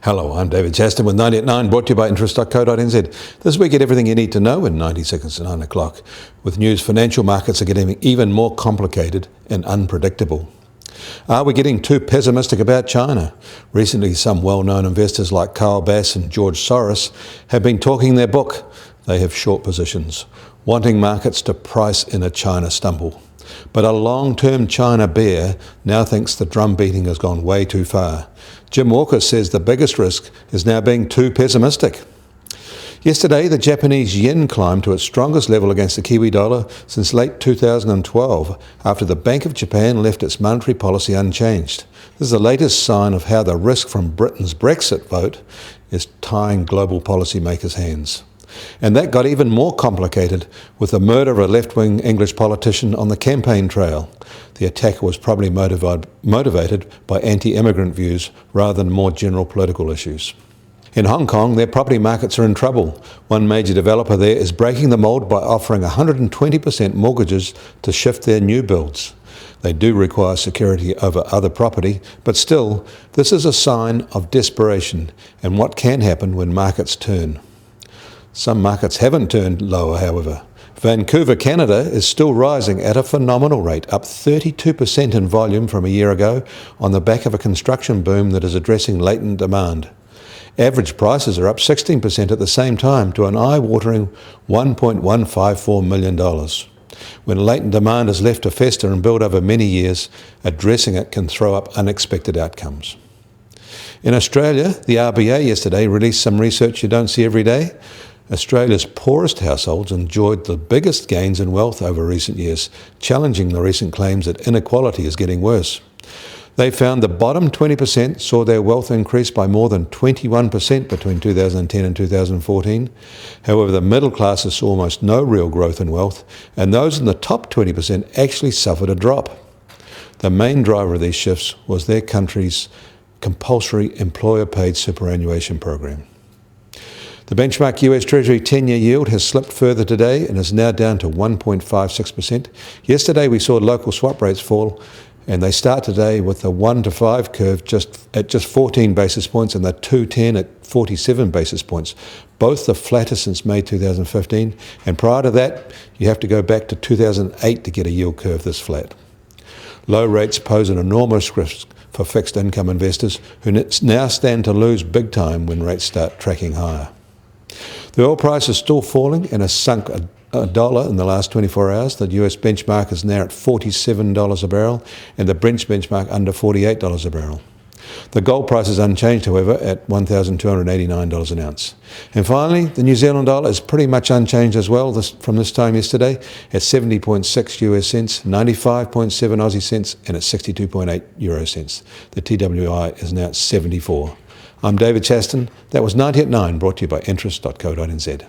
Hello, I'm David Chaston with 90 at 9, brought to you by interest.co.nz. This week, get everything you need to know in 90 seconds to 9 o'clock. With news, financial markets are getting even more complicated and unpredictable. Are we getting too pessimistic about China? Recently, some well-known investors like Kyle Bass and George Soros have been talking their book. They have short positions, wanting markets to price in a China stumble. But a long-term China bear now thinks the drum beating has gone way too far. Jim Walker says the biggest risk is now being too pessimistic. Yesterday, the Japanese yen climbed to its strongest level against the Kiwi dollar since late 2012, after the Bank of Japan left its monetary policy unchanged. This is the latest sign of how the risk from Britain's Brexit vote is tying global policymakers' hands. And that got even more complicated with the murder of a left-wing English politician on the campaign trail. The attacker was probably motivated by anti-immigrant views rather than more general political issues. In Hong Kong, their property markets are in trouble. One major developer there is breaking the mould by offering 120% mortgages to shift their new builds. They do require security over other property, but still, this is a sign of desperation and what can happen when markets turn. Some markets haven't turned lower, however. Vancouver, Canada is still rising at a phenomenal rate, up 32% in volume from a year ago on the back of a construction boom that is addressing latent demand. Average prices are up 16% at the same time to an eye-watering $1.154 million. When latent demand is left to fester and build over many years, addressing it can throw up unexpected outcomes. In Australia, the RBA yesterday released some research you don't see every day. Australia's poorest households enjoyed the biggest gains in wealth over recent years, challenging the recent claims that inequality is getting worse. They found the bottom 20% saw their wealth increase by more than 21% between 2010 and 2014. However, the middle classes saw almost no real growth in wealth, and those in the top 20% actually suffered a drop. The main driver of these shifts was their country's compulsory employer-paid superannuation program. The benchmark US Treasury 10-year yield has slipped further today and is now down to 1.56%. Yesterday we saw local swap rates fall, and they start today with the 1 to 5 curve at 14 basis points and the 2-10 at 47 basis points, both the flattest since May 2015, and prior to that you have to go back to 2008 to get a yield curve this flat. Low rates pose an enormous risk for fixed income investors who now stand to lose big time when rates start tracking higher. The oil price is still falling and has sunk $1 in the last 24 hours. The US benchmark is now at $47 a barrel and the Brent benchmark under $48 a barrel. The gold price is unchanged, however, at $1,289 an ounce. And finally, the New Zealand dollar is pretty much unchanged as well from this time yesterday at 70.6 US cents, 95.7 Aussie cents, and at 62.8 euro cents. The TWI is now at 74. I'm David Chaston. That was 90 at 9, brought to you by interest.co.nz.